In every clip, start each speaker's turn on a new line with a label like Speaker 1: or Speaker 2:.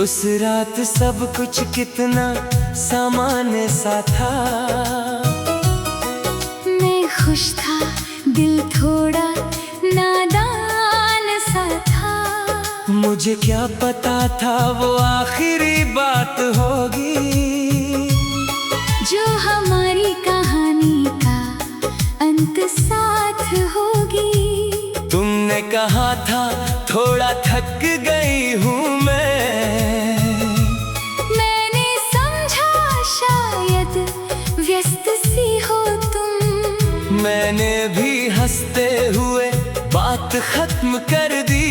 Speaker 1: उस रात सब कुछ कितना सामान्य सा था।
Speaker 2: मैं खुश था, दिल थोड़ा नादान सा था।
Speaker 1: मुझे क्या पता था वो आखिरी बात होगी
Speaker 2: जो हमारी कहानी का अंत साथ होगी।
Speaker 1: तुमने कहा था थोड़ा थक गई हूँ
Speaker 2: मैंने समझा शायद व्यस्त सी हो तुम।
Speaker 1: मैंने भी हंसते हुए बात खत्म कर दी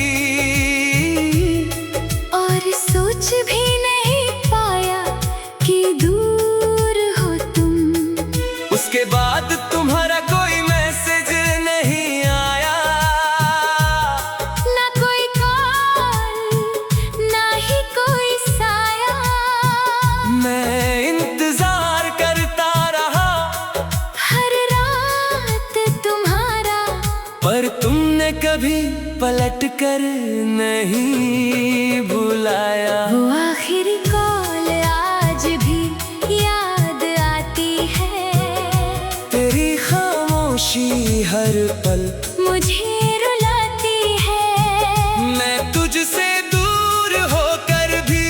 Speaker 2: और सोच भी नहीं पाया कि दूर हो तुम।
Speaker 1: उसके बाद तुम्हारा कोई मैसेज नहीं आया,
Speaker 2: ना कोई कॉल, ना ही कोई साया।
Speaker 1: मैं इंतजार करता रहा
Speaker 2: हर रात तुम्हारा,
Speaker 1: पर तुमने कभी पलट कर नहीं बुलाया।
Speaker 2: वो आखिरी कॉल आज भी याद आती है।
Speaker 1: तेरी खामोशी हर पल
Speaker 2: मुझे रुलाती है।
Speaker 1: मैं तुझसे दूर होकर भी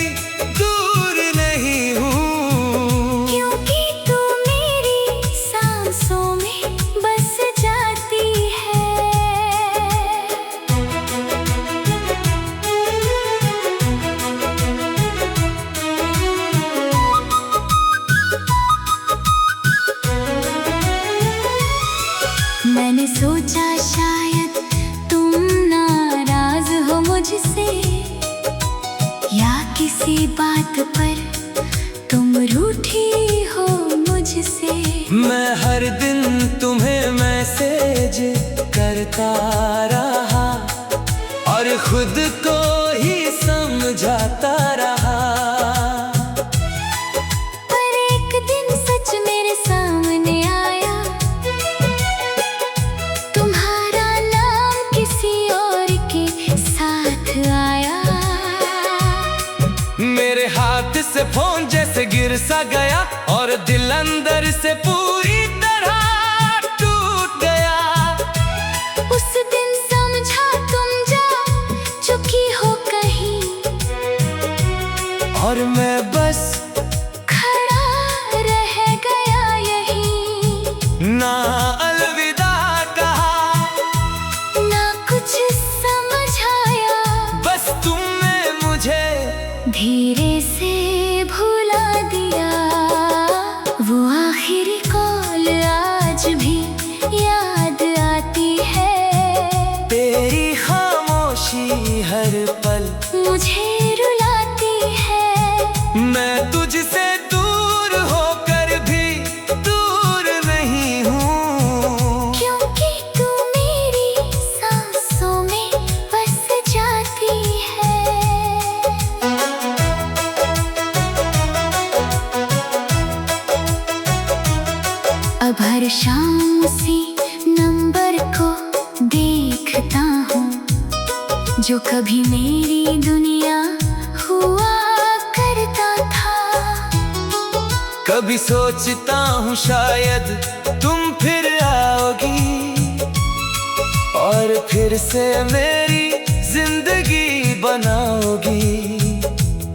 Speaker 1: दूर नहीं हूँ,
Speaker 2: क्योंकि तू मेरी सांसों में बस जाती है। मैंने सोचा शायद तुम नाराज हो मुझसे, या किसी बात पर तुम रूठी हो मुझसे।
Speaker 1: मैं हर दिन तुम्हें मैसेज करता रहा और खुद को ही समझाता रहा।
Speaker 2: पर एक दिन सच मेरे सामने आया, तुम्हारा नाम किसी और के साथ आया।
Speaker 1: मेरे हाथ से फोन जैसे गिर सा गया और दिल अंदर से पूरी तरह टूट गया।
Speaker 2: उस दिन समझा तुम जा चुकी हो कहीं,
Speaker 1: और मैं बस
Speaker 2: खड़ा रह गया यहीं।
Speaker 1: ना अलविदा कहा,
Speaker 2: ना कुछ समझ आया,
Speaker 1: बस तुमने मुझे
Speaker 2: धीरे से भुला दिया। वो आखिरी कॉल आज भी याद आती है।
Speaker 1: तेरी खामोशी हर पल
Speaker 2: मुझे रुलाती है।
Speaker 1: मैं तुझसे दूर होकर भी दूर नहीं हूँ,
Speaker 2: क्योंकि तू मेरी सांसों में बस जाती है। अब हर शाम उसी नंबर को देखता हूँ जो कभी मेरी दुनिया हुआ करता था।
Speaker 1: कभी सोचता हूँ शायद तुम फिर आओगी और फिर से मेरी जिंदगी बनाओगी।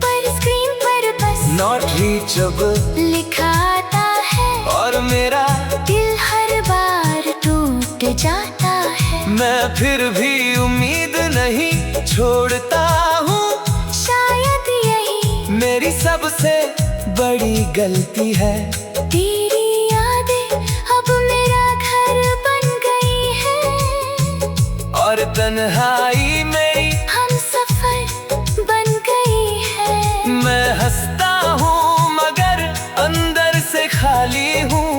Speaker 2: पर स्क्रीन पर बस
Speaker 1: नॉट रीचेबल
Speaker 2: लिखा आता है
Speaker 1: और मेरा
Speaker 2: दिल हर बार टूट जाता है।
Speaker 1: मैं फिर भी उम्मीद नहीं छोड़ता हूँ,
Speaker 2: शायद यही
Speaker 1: मेरी सबसे बड़ी गलती है।
Speaker 2: तेरी यादें अब मेरा घर बन गई है
Speaker 1: और तन्हाई मेरी
Speaker 2: हमसफर बन गई है।
Speaker 1: मैं हंसता हूँ मगर अंदर से खाली हूँ,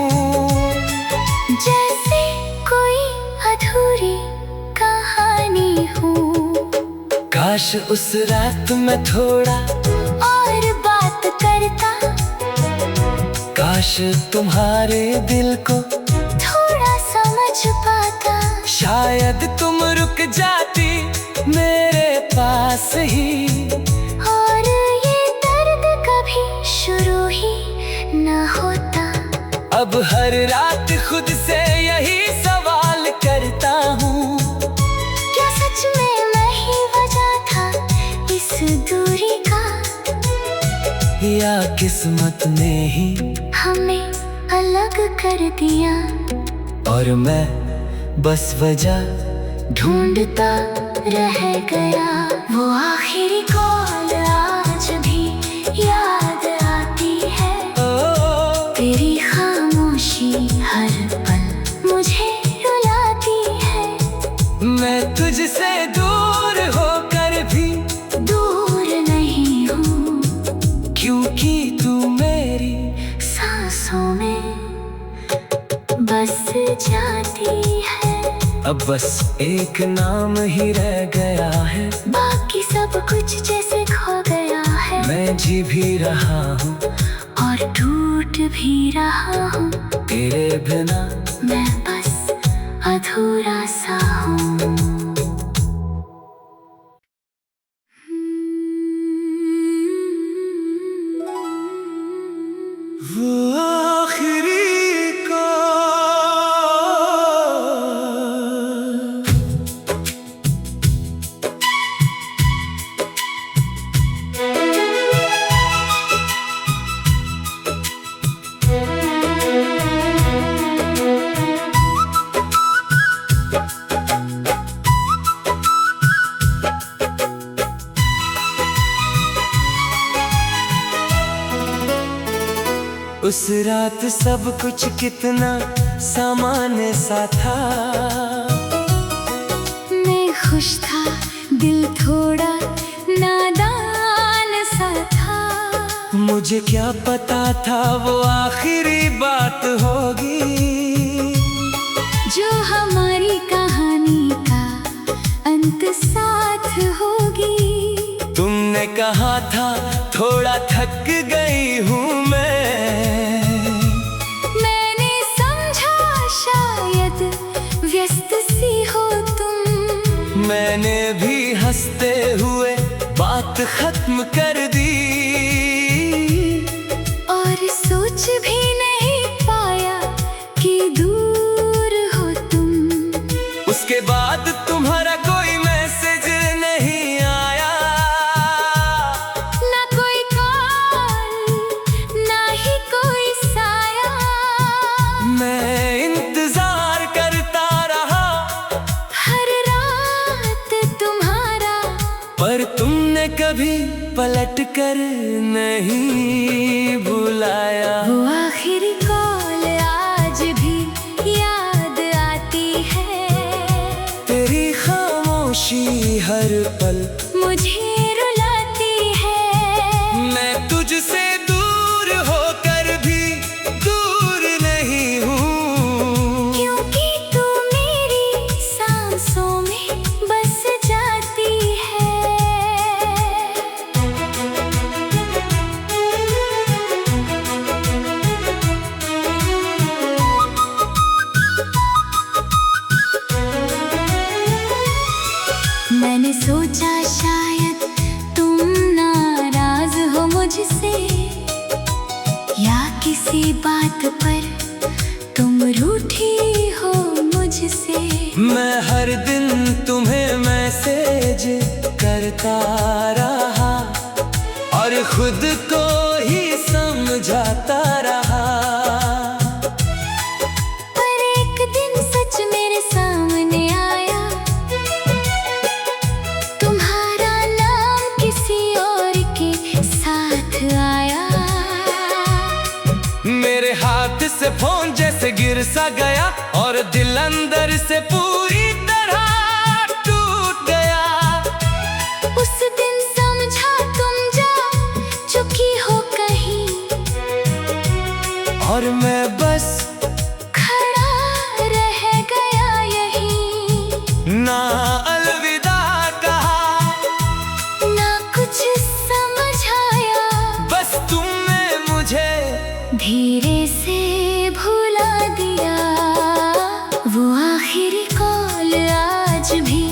Speaker 2: जैसे कोई अधूरी कहानी हो।
Speaker 1: काश उस रात मैं थोड़ा
Speaker 2: और बात करता,
Speaker 1: काश तुम्हारे दिल को
Speaker 2: थोड़ा समझ पाता।
Speaker 1: शायद तुम रुक जाती मेरे पास ही,
Speaker 2: और ये
Speaker 1: अब हर रात खुद से यही सवाल करता हूँ,
Speaker 2: क्या सच में मैं ही वजह था इस दूरी का,
Speaker 1: या किस्मत ने ही
Speaker 2: हमें अलग कर दिया।
Speaker 1: और मैं बस वजह
Speaker 2: ढूंढता रह गया। वो आखिरी कॉल आज भी याद आती है, तेरी खामोशी हर पल मुझे रुलाती है।
Speaker 1: मैं तुझसे दूर होकर भी
Speaker 2: दूर नहीं हूँ,
Speaker 1: क्योंकि तू मेरी
Speaker 2: सांसों में बस जाती है।
Speaker 1: अब बस एक नाम ही रह गया है,
Speaker 2: बाकी सब कुछ जैसे खो गया है।
Speaker 1: मैं जी भी रहा हूँ
Speaker 2: और टूट भी रहा हूँ,
Speaker 1: तेरे बिना
Speaker 2: मैं बस अधूरा सा हूँ।
Speaker 1: वो आखिरी उस रात सब कुछ कितना सामान्य सा था।
Speaker 2: मैं खुश था, दिल थोड़ा नादान सा था।
Speaker 1: मुझे क्या पता था वो आखिरी बात होगी,
Speaker 2: जो हमारी कहानी का अंत साथ होगी।
Speaker 1: तुमने कहा था थोड़ा थक गई हूँ
Speaker 2: मैंने समझा शायद व्यस्त सी हो तुम।
Speaker 1: मैंने भी हंसते हुए बात खत्म कर दी,
Speaker 2: और सोच भी नहीं पाया कि दूर हो तुम।
Speaker 1: उसके बाद तुम्हारा कोई मैसेज नहीं आया,
Speaker 2: ना कोई कॉल, ना ही कोई साया।
Speaker 1: मैं इंतजार करता रहा
Speaker 2: हर रात तुम्हारा,
Speaker 1: पर तुमने कभी पलट कर नहीं बुलाया।
Speaker 2: वो आखिरी कॉल आज भी याद आती है,
Speaker 1: तेरी खामोशी हर पल
Speaker 2: मुझे रुलाती है।
Speaker 1: मैं तुझसे दूर होकर भी दूर नहीं हूँ,
Speaker 2: क्योंकि तू मेरी सांसों में बस जाती है। मैंने सोचा शायद तुम नाराज हो मुझसे, या किसी बात पर तुम रूठी हो मुझसे।
Speaker 1: मैं हर दिन तुम्हें मैसेज करता रहा और खुद को ही समझाता रहा,
Speaker 2: पर एक दिन सच मेरे सामने आया, तुम्हारा नाम किसी और के साथ आया।
Speaker 1: मेरे हाथ से फोन जैसे गिर सा गया और दिल अंदर से पूरी तरह टूट गया।
Speaker 2: उस दिन समझा तुम जा चुकी हो कहीं,
Speaker 1: और मैं बस
Speaker 2: खड़ा रह गया यहीं।
Speaker 1: ना अलविदा कहा,
Speaker 2: ना कुछ समझ आया,
Speaker 1: बस तुमने मुझे
Speaker 2: धीरे से भुला दिया। वो आखिरी कॉल आज भी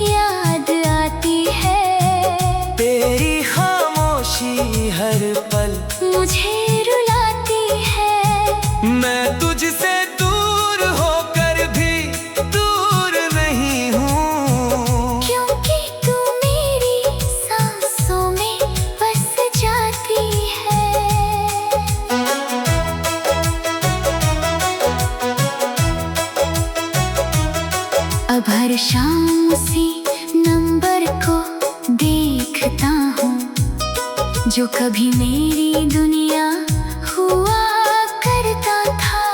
Speaker 2: याद आती है,
Speaker 1: तेरी खामोशी हर पल
Speaker 2: मुझे रुलाती है। हर शाम उसी नंबर को देखता हूँ जो कभी मेरी दुनिया हुआ करता था।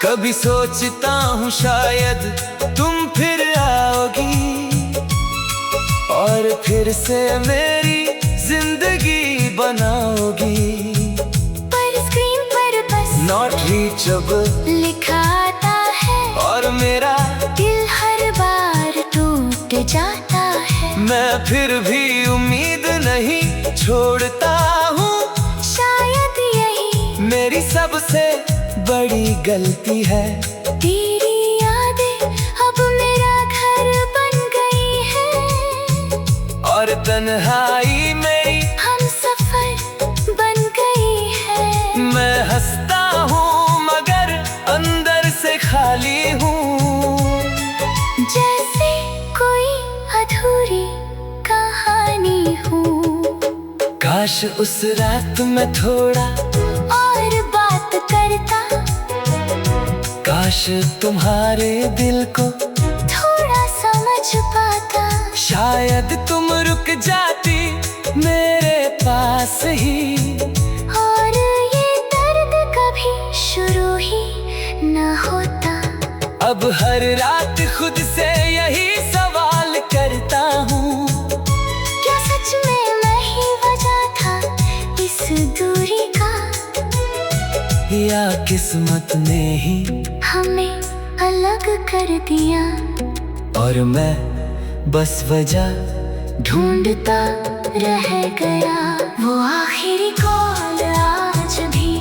Speaker 1: कभी सोचता हूँ शायद तुम फिर आओगी और फिर से मेरी जिंदगी बनाओगी।
Speaker 2: पर स्क्रीन पर बस
Speaker 1: नॉट रीचेबल
Speaker 2: लिखा आता है
Speaker 1: और मेरा
Speaker 2: दिल हर बार टूट जाता है।
Speaker 1: मैं फिर भी उम्मीद नहीं छोड़ता हूँ।
Speaker 2: शायद यही
Speaker 1: मेरी सबसे बड़ी गलती है।
Speaker 2: तेरी यादें अब मेरा घर बन गई है
Speaker 1: और तन्हाई मेरी
Speaker 2: हम सफर बन गई है।
Speaker 1: मैं हंसता हूँ मगर अंदर से खाली हूँ।
Speaker 2: जैसे कोई अधूरी कहानी हूँ।
Speaker 1: काश उस रात में थोड़ा
Speaker 2: और बात करता,
Speaker 1: काश तुम्हारे दिल को
Speaker 2: थोड़ा समझ पाता।
Speaker 1: शायद तुम रुक जाती मेरे पास ही
Speaker 2: और ये दर्द कभी शुरू ही न होता।
Speaker 1: अब हर रात खुद से यही सवाल करता हूँ।
Speaker 2: क्या सच में मैं ही वजह था इस दूरी का,
Speaker 1: या किस्मत ने ही
Speaker 2: हमें अलग कर दिया।
Speaker 1: और मैं बस वजह
Speaker 2: ढूंढता रह गया। वो आखिरी कॉल आज भी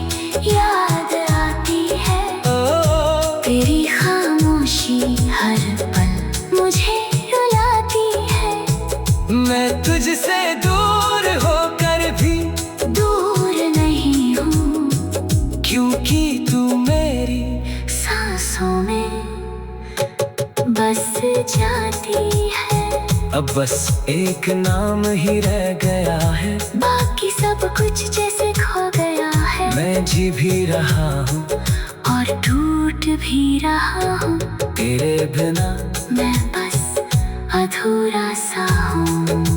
Speaker 2: याद आती है। तेरी खामोशी हर पल मुझे रुलाती है।
Speaker 1: मैं तुझसे दूर होकर भी
Speaker 2: दूर नहीं हूँ
Speaker 1: क्योंकि तू मेरी
Speaker 2: सांसों में बस जाती है।
Speaker 1: अब बस एक नाम ही रह गया है।
Speaker 2: बाकी सब कुछ जैसे खो गया है।
Speaker 1: मैं जी भी रहा हूँ
Speaker 2: और टूट भी रहा हूँ।
Speaker 1: तेरे बिना
Speaker 2: मैं बस अधूरा सा हूँ।